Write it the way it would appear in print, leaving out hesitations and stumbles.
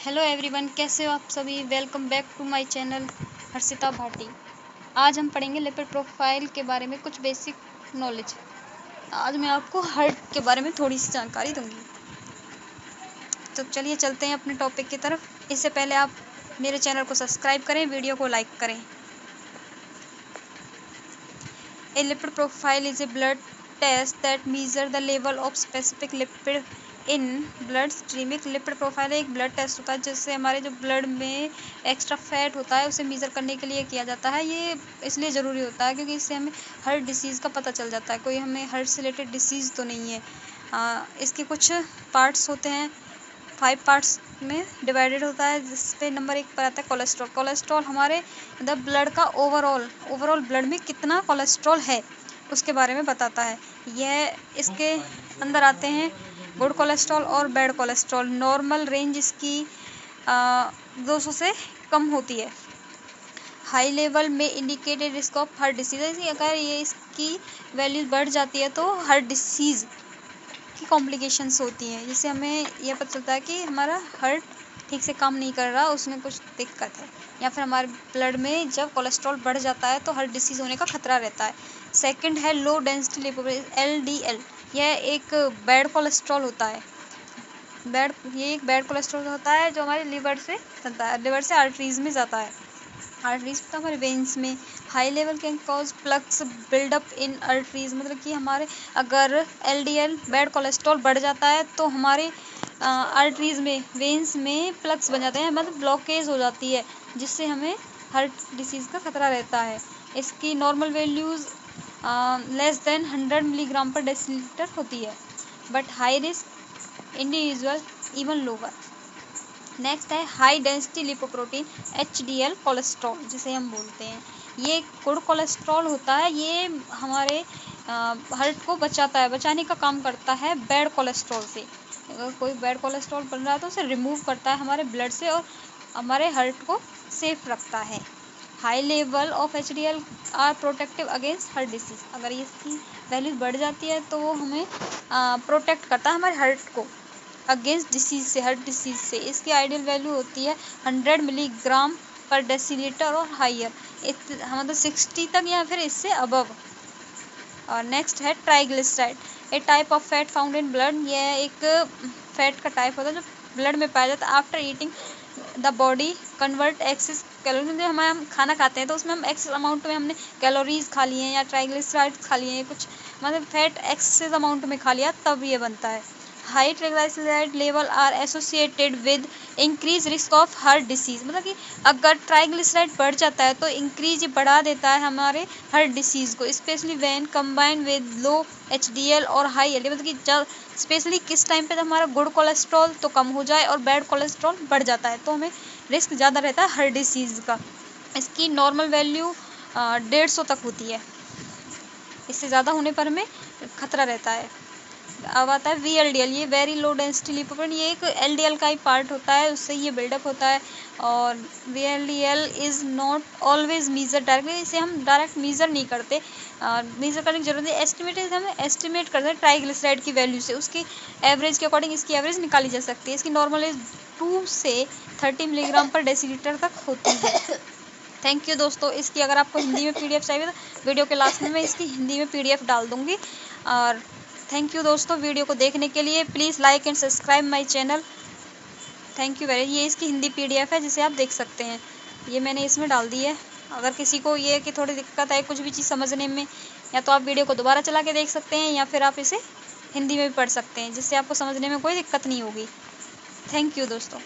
Hello everyone, कैसे हो आप सभी। Welcome back to my channel Harshita Bhati. आज हम पढ़ेंगे लिपिड प्रोफाइल के बारे में कुछ बेसिक नॉलेज। आज मैं आपको हार्ट के बारे में थोड़ी सी जानकारी दूंगी। तो चलिए चलते हैं अपने टॉपिक की तरफ। इससे पहले आप मेरे चैनल को सब्सक्राइब करें, वीडियो को लाइक करें। A lipid profile is a blood test that measure the level of specific lipid in blood stream. एक लिपिड प्रोफाइल एक ब्लड टेस्ट होता है जिससे हमारे जो ब्लड में एक्स्ट्रा फैट होता है उसे मेज़र करने के लिए किया जाता है। ये इसलिए ज़रूरी होता है क्योंकि इससे हमें हर डिसीज़ का पता चल जाता है, कोई हमें हार्ट से रिलेटेड डिसीज़ तो नहीं है। इसके कुछ पार्ट्स होते हैं, 5 पार्ट्स में डिवाइडेड होता है, जिस पे नंबर 1 पर आता है कोलेस्ट्रॉल। कोलेस्ट्रॉल हमारे ब्लड का ओवरऑल ब्लड में कितना कोलेस्ट्रॉल है उसके बारे में बताता है। यह इसके अंदर आते हैं गुड कोलेस्ट्रॉल और बैड कोलेस्ट्रॉल। नॉर्मल रेंज इसकी 200 से कम होती है। हाई लेवल में indicated risk of heart disease. अगर ये इसकी वैल्यू बढ़ जाती है तो हार्ट डिसीज़ की कॉम्प्लिकेशंस होती हैं, जिससे हमें यह पता चलता है कि हमारा हार्ट ठीक से काम नहीं कर रहा, उसमें कुछ दिक्कत है। या फिर हमारे ब्लड में जब कोलेस्ट्रॉल बढ़ जाता है तो हार्ट डिसीज़ होने का खतरा रहता है। सेकंड है लो डेंसिटी लिपोप्रोटीन, LDL। यह एक बैड कोलेस्ट्रॉल होता है। ये एक बैड कोलेस्ट्रॉल होता है जो हमारे लिवर से चलता है, लिवर से आर्टरीज में जाता है, आर्टरीज तो हमारे वेन्स में। High level can cause plugs buildup in arteries. मतलब कि हमारे अगर LDL बैड कोलेस्ट्रॉल बढ़ जाता है तो हमारे आर्टरीज में, वेन्स में प्लग्स बन जाते हैं, मतलब ब्लॉकेज हो जाती है, जिससे हमें हार्ट डिसीज़ का खतरा रहता है। इसकी normal values less than 100 milligram per decilitre होती है, but high risk individual even lower. Next है high density lipoprotein, HDL cholesterol जिसे हम बोलते हैं। ये गुड कोलेस्ट्रॉल होता है, ये हमारे हार्ट को बचाने का काम करता है बैड कोलेस्ट्रॉल से। अगर कोई बैड कोलेस्ट्रॉल बन रहा है तो उसे रिमूव करता है हमारे ब्लड से और हमारे हार्ट को सेफ रखता है। High level of HDL are protective against heart disease. अगर इसकी वैल्यू बढ़ जाती है तो वो हमें प्रोटेक्ट करता है हमारे हार्ट को अगेंस्ट डिसीज़ से, हार्ट डिसीज़ से। इसकी आइडियल वैल्यू होती है 100 मिलीग्राम पर डेसीलीटर और हाइयर, मतलब 60 तक या फिर इससे अबव। और नेक्स्ट है triglyceride, A type of fat found in blood. यह एक फैट का टाइप होता है जो ब्लड में पाया जाता है। After eating the body convert excess calories. हम खाना खाते हैं तो उसमें हम एक्सेस अमाउंट में हमने कैलोरीज खा लिए हैं या ट्राइग्लिसराइड्स खा लिए हैं, कुछ मतलब फैट एक्सेस अमाउंट में खा लिया, तब ये बनता है। High triglyceride level are associated with increase risk of heart disease. मतलब कि अगर ट्राइग्लिसराइड बढ़ जाता है तो इंक्रीज बढ़ा देता है हमारे हार्ट डिसीज़ को, specially when combine with low HDL और हाई LDL। मतलब कि जब स्पेशली किस टाइम पे जब हमारा गुड कोलेस्ट्रॉल तो कम हो जाए और बैड कोलेस्ट्रॉल बढ़ जाता है तो हमें रिस्क ज़्यादा रहता है हार्ट डिसीज़ का। इसकी नॉर्मल वैल्यू 150 तक होती है, इससे ज़्यादा होने पर हमें खतरा रहता है। अब आता है VLDL, ये वेरी लो डेंसिटी लिपोप्रोटीन। ये एक LDL का ही पार्ट होता है, उससे ये बिल्डअप होता है। और VLDL is not always measure directly, इसे हम डायरेक्ट मीज़र नहीं करते, मीज़र करने की जरूरत है। हम एस्टिमेट करते हैं ट्राइग्लिसराइड की वैल्यू से, उसकी एवरेज के अकॉर्डिंग इसकी एवरेज निकाली जा सकती है। इसकी नॉर्मल एज 2 से 30 मिलीग्राम पर डेसीलीटर तक होती है। थैंक यू दोस्तों। इसकी अगर आपको हिंदी में PDF चाहिए तो वीडियो के लास्ट में मैं इसकी हिंदी में PDF डाल दूँगी। और थैंक यू दोस्तों वीडियो को देखने के लिए। Please like and subscribe my channel. Thank you very. ये इसकी हिंदी PDF है जिसे आप देख सकते हैं, ये मैंने इसमें डाल दी है। अगर किसी को ये कि थोड़ी दिक्कत है कुछ भी चीज़ समझने में, या तो आप वीडियो को दोबारा चला के देख सकते हैं या फिर आप इसे हिंदी में भी पढ़ सकते हैं, जिससे आपको समझने में कोई दिक्कत नहीं होगी। थैंक यू दोस्तों।